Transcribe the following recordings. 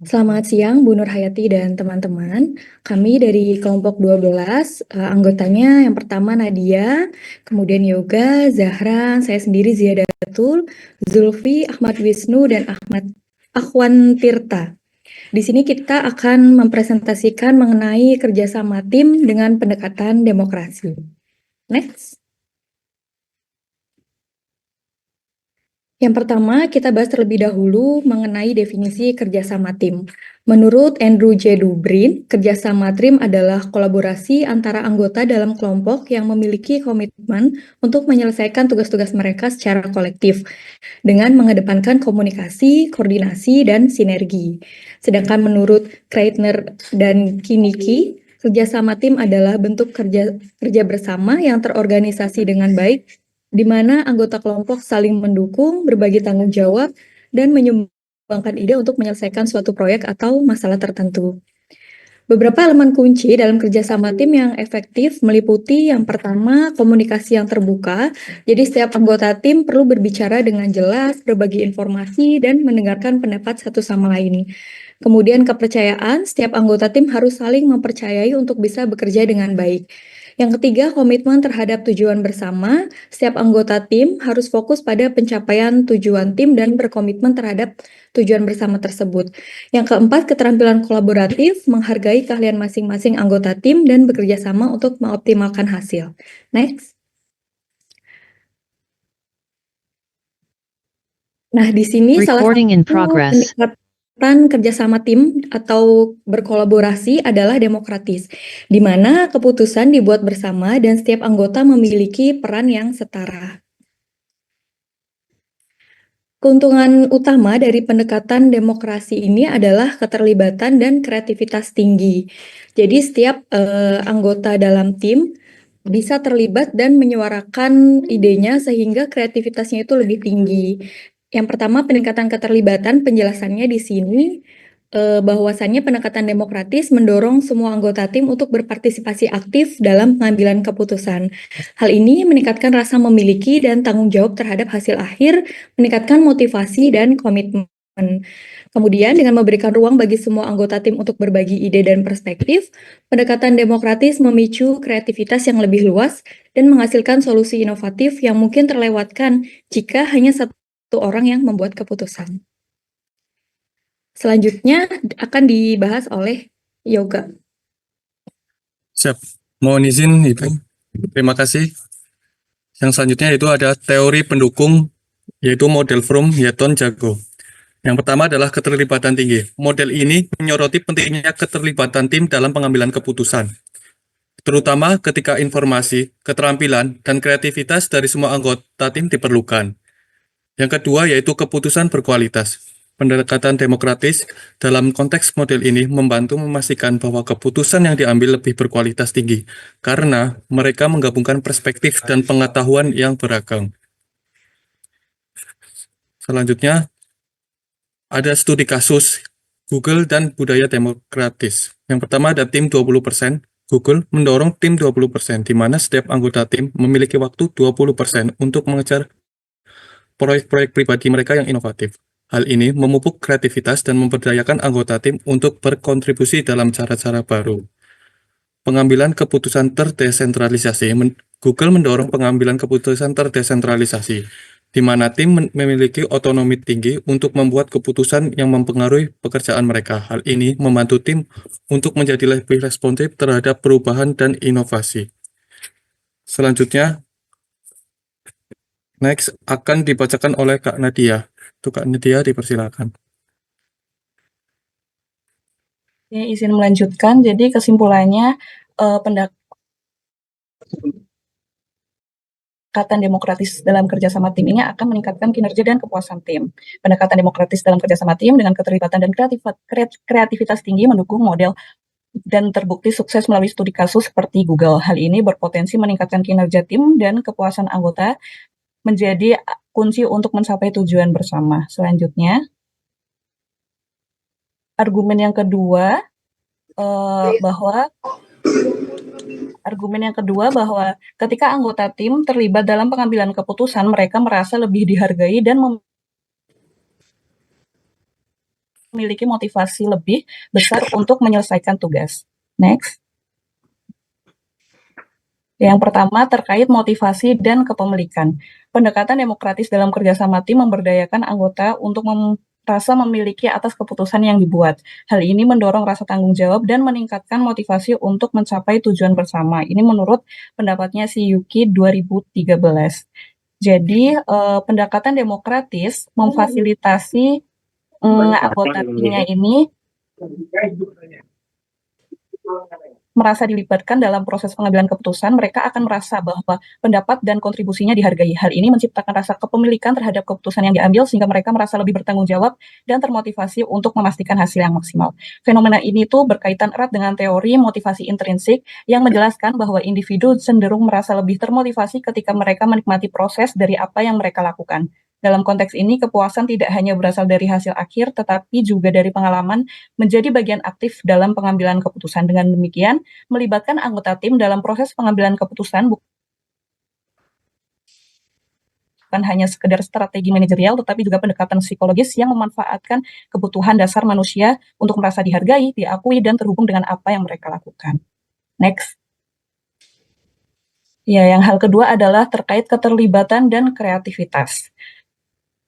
Selamat siang, Bu Nur Hayati dan teman-teman. Kami dari kelompok 12, anggotanya yang pertama Nadia, kemudian Yoga, Zahra, saya sendiri Ziyadatul, Zulfi, Ahmad Wisnu, dan Ahmad Akhwan Tirta. Di sini kita akan mempresentasikan mengenai kerjasama tim dengan pendekatan demokrasi. Next. Yang pertama, kita bahas terlebih dahulu mengenai definisi kerjasama tim. Menurut Andrew J. Dubrin, kerjasama tim adalah kolaborasi antara anggota dalam kelompok yang memiliki komitmen untuk menyelesaikan tugas-tugas mereka secara kolektif dengan mengedepankan komunikasi, koordinasi, dan sinergi. Sedangkan menurut Kreitner dan Kiniki, kerjasama tim adalah bentuk kerja bersama yang terorganisasi dengan baik di mana anggota kelompok saling mendukung, berbagi tanggung jawab, dan menyumbangkan ide untuk menyelesaikan suatu proyek atau masalah tertentu. Beberapa elemen kunci dalam kerjasama tim yang efektif meliputi yang pertama, komunikasi yang terbuka. Jadi setiap anggota tim perlu berbicara dengan jelas, berbagi informasi, dan mendengarkan pendapat satu sama lain. Kemudian kepercayaan, setiap anggota tim harus saling mempercayai untuk bisa bekerja dengan baik. Yang ketiga, komitmen terhadap tujuan bersama. Setiap anggota tim harus fokus pada pencapaian tujuan tim dan berkomitmen terhadap tujuan bersama tersebut. Yang keempat, keterampilan kolaboratif, menghargai keahlian masing-masing anggota tim dan bekerja sama untuk mengoptimalkan hasil. Next. Nah, di sini salah Recording in satu progress. pendekatan kerjasama tim atau berkolaborasi adalah demokratis, di mana keputusan dibuat bersama dan setiap anggota memiliki peran yang setara. Keuntungan utama dari pendekatan demokrasi ini adalah keterlibatan dan kreativitas tinggi. Jadi setiap anggota dalam tim bisa terlibat dan menyuarakan idenya sehingga kreativitasnya itu lebih tinggi. Yang pertama, peningkatan keterlibatan, penjelasannya di sini bahwasannya pendekatan demokratis mendorong semua anggota tim untuk berpartisipasi aktif dalam pengambilan keputusan. Hal ini meningkatkan rasa memiliki dan tanggung jawab terhadap hasil akhir, meningkatkan motivasi dan komitmen. Kemudian dengan memberikan ruang bagi semua anggota tim untuk berbagi ide dan perspektif, pendekatan demokratis memicu kreativitas yang lebih luas dan menghasilkan solusi inovatif yang mungkin terlewatkan jika hanya satu orang yang membuat keputusan. Selanjutnya akan dibahas oleh Yoga. Siap. Mohon izin Ibu. Terima kasih. Yang selanjutnya itu ada teori pendukung, yaitu model Fromm, Hutton, Jago. Yang pertama adalah keterlibatan tinggi. Model ini menyoroti pentingnya keterlibatan tim dalam pengambilan keputusan, terutama ketika informasi, keterampilan, dan kreativitas dari semua anggota tim diperlukan. Yang kedua yaitu keputusan berkualitas. Pendekatan demokratis dalam konteks model ini membantu memastikan bahwa keputusan yang diambil lebih berkualitas tinggi karena mereka menggabungkan perspektif dan pengetahuan yang beragam. Selanjutnya, ada studi kasus Google dan budaya demokratis. Yang pertama ada tim 20%. Google mendorong tim 20%, di mana setiap anggota tim memiliki waktu 20% untuk mengejar proyek-proyek pribadi mereka yang inovatif. Hal ini memupuk kreativitas dan memberdayakan anggota tim untuk berkontribusi dalam cara-cara baru. Pengambilan keputusan terdesentralisasi. Google mendorong pengambilan keputusan terdesentralisasi, di mana tim memiliki otonomi tinggi untuk membuat keputusan yang mempengaruhi pekerjaan mereka. Hal ini membantu tim untuk menjadi lebih responsif terhadap perubahan dan inovasi. Selanjutnya, next akan dibacakan oleh Kak Nadia. Itu Kak Nadia, dipersilakan. Oke, izin melanjutkan. Jadi kesimpulannya pendekatan demokratis dalam kerjasama tim ini akan meningkatkan kinerja dan kepuasan tim. Pendekatan demokratis dalam kerjasama tim dengan keterlibatan dan kreativitas tinggi mendukung model dan terbukti sukses melalui studi kasus seperti Google. Hal ini berpotensi meningkatkan kinerja tim dan kepuasan anggota menjadi kunci untuk mencapai tujuan bersama. Selanjutnya, argumen yang kedua bahwa ketika anggota tim terlibat dalam pengambilan keputusan, mereka merasa lebih dihargai dan memiliki motivasi lebih besar untuk menyelesaikan tugas. Next. Yang pertama terkait motivasi dan kepemilikan. Pendekatan demokratis dalam kerjasama tim memberdayakan anggota untuk merasa memiliki atas keputusan yang dibuat. Hal ini mendorong rasa tanggung jawab dan meningkatkan motivasi untuk mencapai tujuan bersama. Ini menurut pendapatnya si Yuki 2013. Jadi, pendekatan demokratis memfasilitasi anggota timnya ini merasa dilibatkan dalam proses pengambilan keputusan, mereka akan merasa bahwa pendapat dan kontribusinya dihargai. Hal ini menciptakan rasa kepemilikan terhadap keputusan yang diambil sehingga mereka merasa lebih bertanggung jawab dan termotivasi untuk memastikan hasil yang maksimal. Fenomena ini tuh berkaitan erat dengan teori motivasi intrinsik yang menjelaskan bahwa individu cenderung merasa lebih termotivasi ketika mereka menikmati proses dari apa yang mereka lakukan. Dalam konteks ini, kepuasan tidak hanya berasal dari hasil akhir, tetapi juga dari pengalaman menjadi bagian aktif dalam pengambilan keputusan. Dengan demikian, melibatkan anggota tim dalam proses pengambilan keputusan bukan hanya sekedar strategi manajerial, tetapi juga pendekatan psikologis yang memanfaatkan kebutuhan dasar manusia untuk merasa dihargai, diakui, dan terhubung dengan apa yang mereka lakukan. Next. Ya, yang hal kedua adalah terkait keterlibatan dan kreativitas.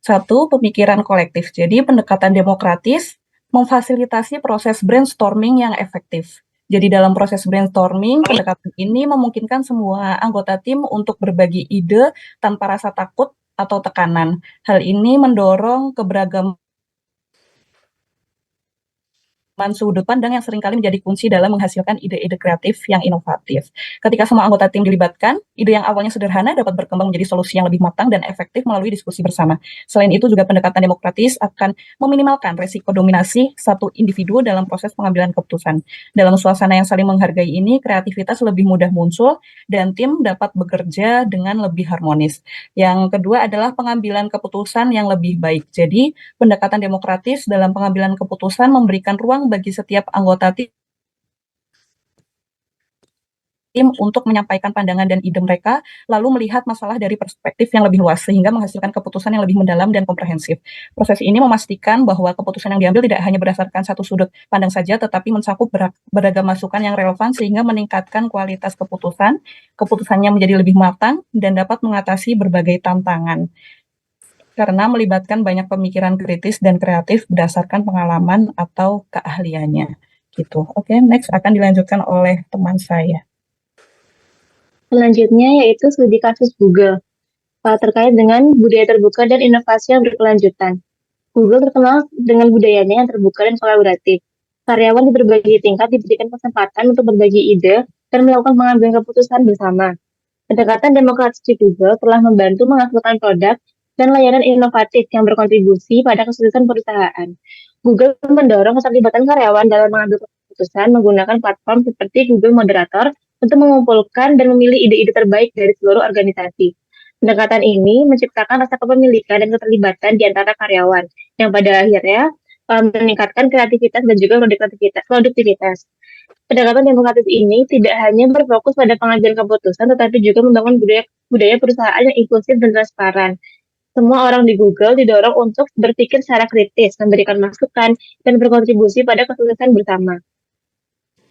Satu, pemikiran kolektif. Jadi pendekatan demokratis memfasilitasi proses brainstorming yang efektif. Jadi dalam proses brainstorming, pendekatan ini memungkinkan semua anggota tim untuk berbagi ide tanpa rasa takut atau tekanan. Hal ini mendorong keberagaman sudut pandang yang seringkali menjadi kunci dalam menghasilkan ide-ide kreatif yang inovatif. Ketika semua anggota tim dilibatkan, ide yang awalnya sederhana dapat berkembang menjadi solusi yang lebih matang dan efektif melalui diskusi bersama. Selain itu juga pendekatan demokratis akan meminimalkan resiko dominasi satu individu dalam proses pengambilan keputusan. Dalam suasana yang saling menghargai ini, kreativitas lebih mudah muncul dan tim dapat bekerja dengan lebih harmonis. Yang kedua adalah pengambilan keputusan yang lebih baik. Jadi, pendekatan demokratis dalam pengambilan keputusan memberikan ruang bagi setiap anggota tim untuk menyampaikan pandangan dan ide mereka, lalu melihat masalah dari perspektif yang lebih luas, sehingga menghasilkan keputusan yang lebih mendalam dan komprehensif. Proses ini memastikan bahwa keputusan yang diambil tidak hanya berdasarkan satu sudut pandang saja, tetapi mencakup beragam masukan yang relevan, sehingga meningkatkan kualitas keputusannya menjadi lebih matang, dan dapat mengatasi berbagai tantangan. Karena melibatkan banyak pemikiran kritis dan kreatif berdasarkan pengalaman atau keahliannya. Gitu. Oke, next akan dilanjutkan oleh teman saya. Selanjutnya yaitu studi kasus Google terkait dengan budaya terbuka dan inovasi yang berkelanjutan. Google terkenal dengan budayanya yang terbuka dan kolaboratif. Karyawan di berbagai tingkat diberikan kesempatan untuk berbagi ide dan melakukan pengambilan keputusan bersama. Pendekatan demokratis di Google telah membantu menghasilkan produk dan layanan inovatif yang berkontribusi pada kesuksesan perusahaan. Google mendorong keterlibatan karyawan dalam mengambil keputusan menggunakan platform seperti Google Moderator untuk mengumpulkan dan memilih ide-ide terbaik dari seluruh organisasi. Pendekatan ini menciptakan rasa kepemilikan dan keterlibatan di antara karyawan, yang pada akhirnya meningkatkan kreativitas dan juga produktivitas. Pendekatan demokratis ini tidak hanya berfokus pada pengambilan keputusan, tetapi juga membangun budaya perusahaan yang inklusif dan transparan. Semua orang di Google didorong untuk berpikir secara kritis, memberikan masukan, dan berkontribusi pada kesuksesan bersama.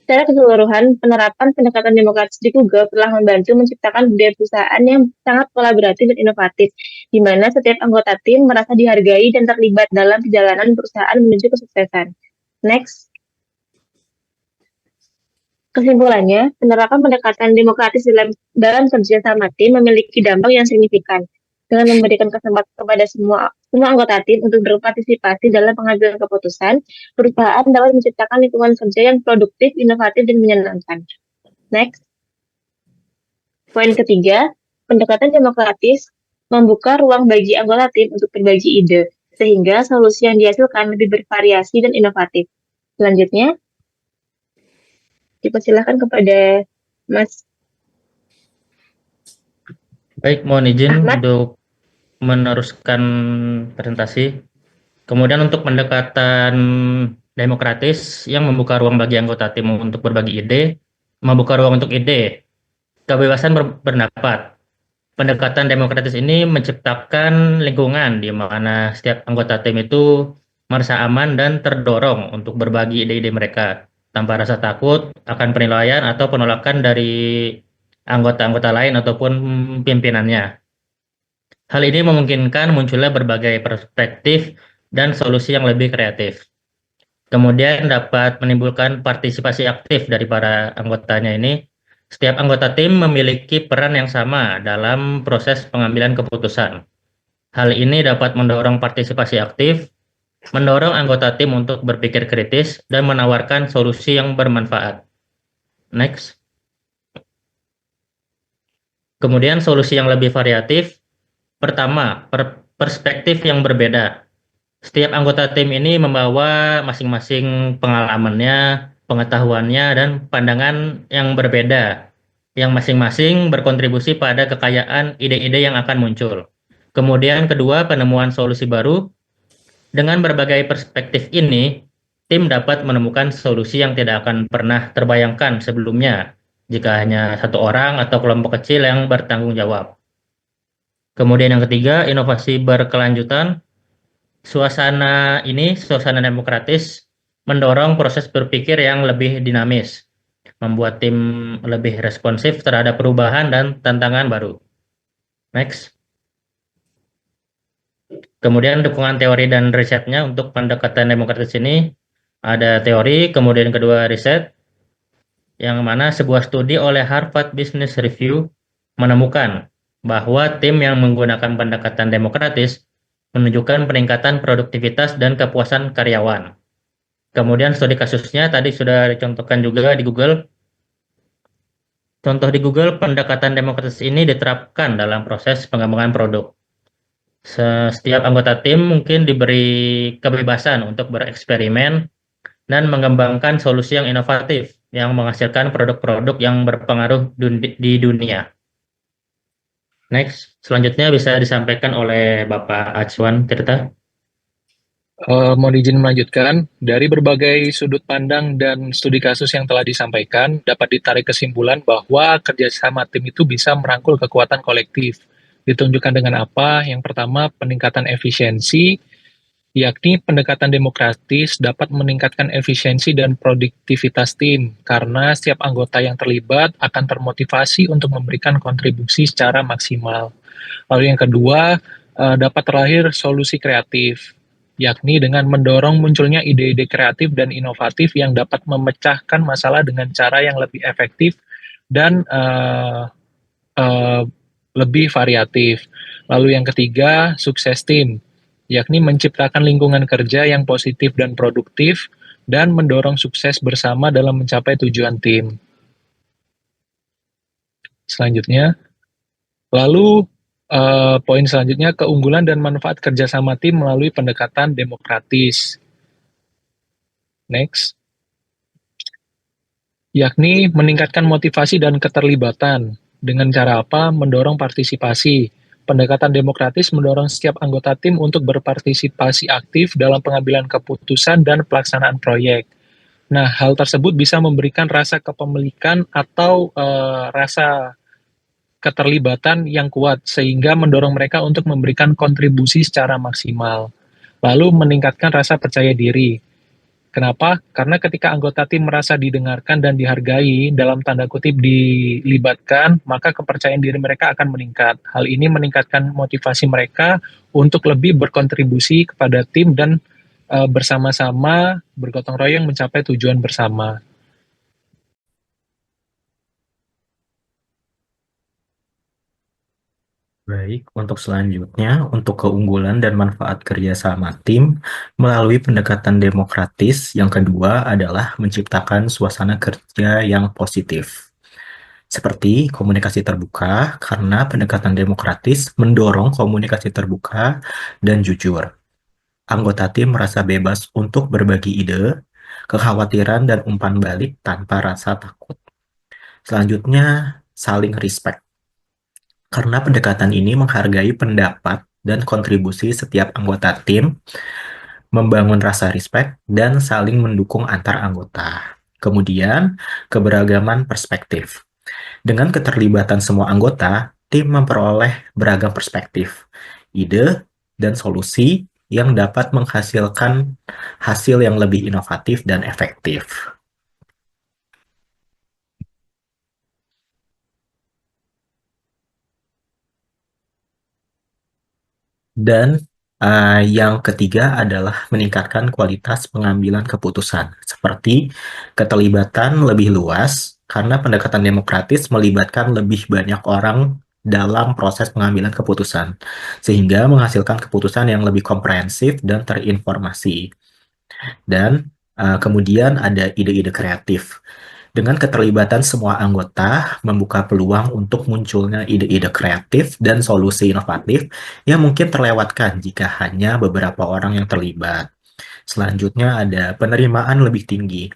Secara keseluruhan, penerapan pendekatan demokratis di Google telah membantu menciptakan budaya perusahaan yang sangat kolaboratif dan inovatif, di mana setiap anggota tim merasa dihargai dan terlibat dalam perjalanan perusahaan menuju kesuksesan. Next. Kesimpulannya, penerapan pendekatan demokratis dalam kerja sama tim memiliki dampak yang signifikan. Dengan memberikan kesempatan kepada semua anggota tim untuk berpartisipasi dalam pengambilan keputusan, perusahaan dapat menciptakan lingkungan kerja yang produktif, inovatif, dan menyenangkan. Next. Poin ketiga, pendekatan demokratis membuka ruang bagi anggota tim untuk berbagi ide, sehingga solusi yang dihasilkan lebih bervariasi dan inovatif. Selanjutnya, dipersilakan kepada Mas. Baik, mohon izin Ahmad. untuk meneruskan presentasi. Kemudian untuk pendekatan demokratis yang membuka ruang bagi anggota tim untuk berbagi ide, membuka ruang untuk ide, kebebasan berpendapat. Pendekatan demokratis ini menciptakan lingkungan di mana setiap anggota tim itu merasa aman dan terdorong untuk berbagi ide-ide mereka tanpa rasa takut akan penilaian atau penolakan dari anggota-anggota lain ataupun pimpinannya. Hal ini memungkinkan munculnya berbagai perspektif dan solusi yang lebih kreatif. Kemudian dapat menimbulkan partisipasi aktif dari para anggotanya ini. Setiap anggota tim memiliki peran yang sama dalam proses pengambilan keputusan. Hal ini dapat mendorong partisipasi aktif, mendorong anggota tim untuk berpikir kritis, dan menawarkan solusi yang bermanfaat. Next. Kemudian solusi yang lebih variatif. Pertama, perspektif yang berbeda. Setiap anggota tim ini membawa masing-masing pengalamannya, pengetahuannya, dan pandangan yang berbeda, yang masing-masing berkontribusi pada kekayaan ide-ide yang akan muncul. Kemudian kedua, penemuan solusi baru. Dengan berbagai perspektif ini, tim dapat menemukan solusi yang tidak akan pernah terbayangkan sebelumnya, jika hanya satu orang atau kelompok kecil yang bertanggung jawab. Kemudian yang ketiga, inovasi berkelanjutan. Suasana demokratis, mendorong proses berpikir yang lebih dinamis, membuat tim lebih responsif terhadap perubahan dan tantangan baru. Next. Kemudian dukungan teori dan risetnya untuk pendekatan demokratis ini ada teori, kemudian kedua riset, yang mana sebuah studi oleh Harvard Business Review menemukan bahwa tim yang menggunakan pendekatan demokratis menunjukkan peningkatan produktivitas dan kepuasan karyawan. Kemudian studi kasusnya tadi sudah dicontohkan juga di Google. Contoh di Google, pendekatan demokratis ini diterapkan dalam proses pengembangan produk. Setiap anggota tim mungkin diberi kebebasan untuk bereksperimen dan mengembangkan solusi yang inovatif yang menghasilkan produk-produk yang berpengaruh di dunia. Next, selanjutnya bisa disampaikan oleh Bapak Acuan Tirta. Mohon izin melanjutkan, dari berbagai sudut pandang dan studi kasus yang telah disampaikan, dapat ditarik kesimpulan bahwa kerjasama tim itu bisa merangkul kekuatan kolektif. Ditunjukkan dengan apa? Yang pertama, peningkatan efisiensi, yakni pendekatan demokratis dapat meningkatkan efisiensi dan produktivitas tim, karena setiap anggota yang terlibat akan termotivasi untuk memberikan kontribusi secara maksimal. Lalu yang kedua, dapat terlahir solusi kreatif, yakni dengan mendorong munculnya ide-ide kreatif dan inovatif yang dapat memecahkan masalah dengan cara yang lebih efektif dan lebih variatif. Lalu yang ketiga, sukses tim, yakni menciptakan lingkungan kerja yang positif dan produktif dan mendorong sukses bersama dalam mencapai tujuan tim. Selanjutnya, lalu poin selanjutnya, keunggulan dan manfaat kerjasama tim melalui pendekatan demokratis. Next. Yakni meningkatkan motivasi dan keterlibatan. Dengan cara apa? Mendorong partisipasi. Pendekatan demokratis mendorong setiap anggota tim untuk berpartisipasi aktif dalam pengambilan keputusan dan pelaksanaan proyek. Nah, hal tersebut bisa memberikan rasa kepemilikan atau rasa keterlibatan yang kuat, sehingga mendorong mereka untuk memberikan kontribusi secara maksimal. Lalu meningkatkan rasa percaya diri. Kenapa? Karena ketika anggota tim merasa didengarkan dan dihargai, dalam tanda kutip dilibatkan, maka kepercayaan diri mereka akan meningkat. Hal ini meningkatkan motivasi mereka untuk lebih berkontribusi kepada tim dan bersama-sama bergotong royong mencapai tujuan bersama. Baik, untuk selanjutnya, untuk keunggulan dan manfaat kerjasama tim melalui pendekatan demokratis, yang kedua adalah menciptakan suasana kerja yang positif. Seperti komunikasi terbuka, karena pendekatan demokratis mendorong komunikasi terbuka dan jujur. Anggota tim merasa bebas untuk berbagi ide, kekhawatiran, dan umpan balik tanpa rasa takut. Selanjutnya, saling respect. Karena pendekatan ini menghargai pendapat dan kontribusi setiap anggota tim, membangun rasa respect, dan saling mendukung antar anggota. Kemudian, keberagaman perspektif. Dengan keterlibatan semua anggota, tim memperoleh beragam perspektif, ide, dan solusi yang dapat menghasilkan hasil yang lebih inovatif dan efektif. Dan yang ketiga adalah meningkatkan kualitas pengambilan keputusan, seperti keterlibatan lebih luas, karena pendekatan demokratis melibatkan lebih banyak orang dalam proses pengambilan keputusan, sehingga menghasilkan keputusan yang lebih komprehensif dan terinformasi. Dan kemudian ada ide-ide kreatif. Dengan keterlibatan semua anggota, membuka peluang untuk munculnya ide-ide kreatif dan solusi inovatif yang mungkin terlewatkan jika hanya beberapa orang yang terlibat. Selanjutnya ada penerimaan lebih tinggi.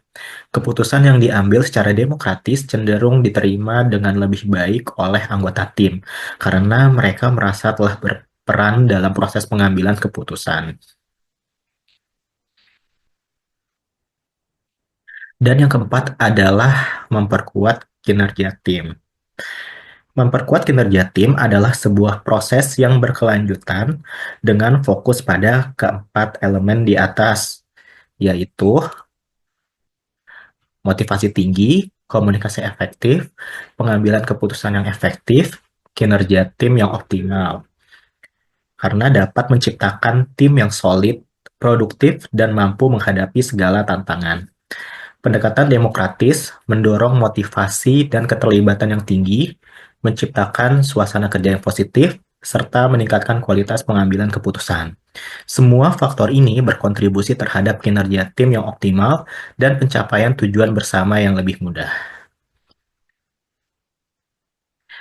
Keputusan yang diambil secara demokratis cenderung diterima dengan lebih baik oleh anggota tim, karena mereka merasa telah berperan dalam proses pengambilan keputusan. Dan yang keempat adalah memperkuat kinerja tim. Memperkuat kinerja tim adalah sebuah proses yang berkelanjutan dengan fokus pada keempat elemen di atas, yaitu motivasi tinggi, komunikasi efektif, pengambilan keputusan yang efektif, kinerja tim yang optimal. Karena dapat menciptakan tim yang solid, produktif, dan mampu menghadapi segala tantangan. Pendekatan demokratis mendorong motivasi dan keterlibatan yang tinggi, menciptakan suasana kerja yang positif, serta meningkatkan kualitas pengambilan keputusan. Semua faktor ini berkontribusi terhadap kinerja tim yang optimal dan pencapaian tujuan bersama yang lebih mudah.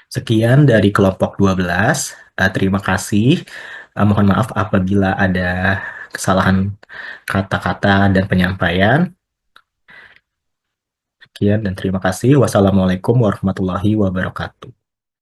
Sekian dari kelompok 12. Terima kasih. Mohon maaf apabila ada kesalahan kata-kata dan penyampaian. Sekian dan terima kasih. Wassalamualaikum warahmatullahi wabarakatuh.